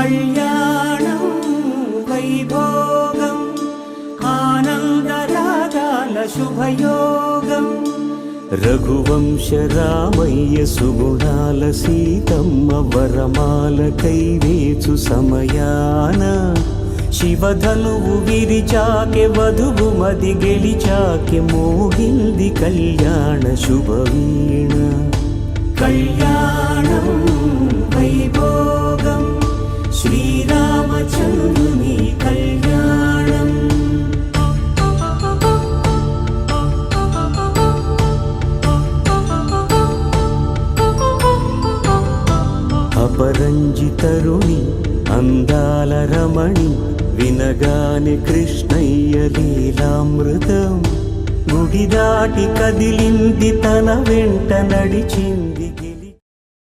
కళ్యాణం వైభోగం ఆనందరాగాల శుభయోగం రఘువంశ రామయ్య సుగుణాల సీతమ్మ వరమాల కైవేచు సమయాన శివధనువు విరిచాకె వధువు మది గెలిచాకె మోగింది కళ్యాణ శుభవీణ కళ్యాణం వైభోగం శ్రీరామచంద్రుని కళ్యాణం అపరంజితరుణి అందాల రమణి వినగానే కృష్ణయ్య లీలామృతం గుడి దాటి కదిలింది తన వెంట నడిచింది.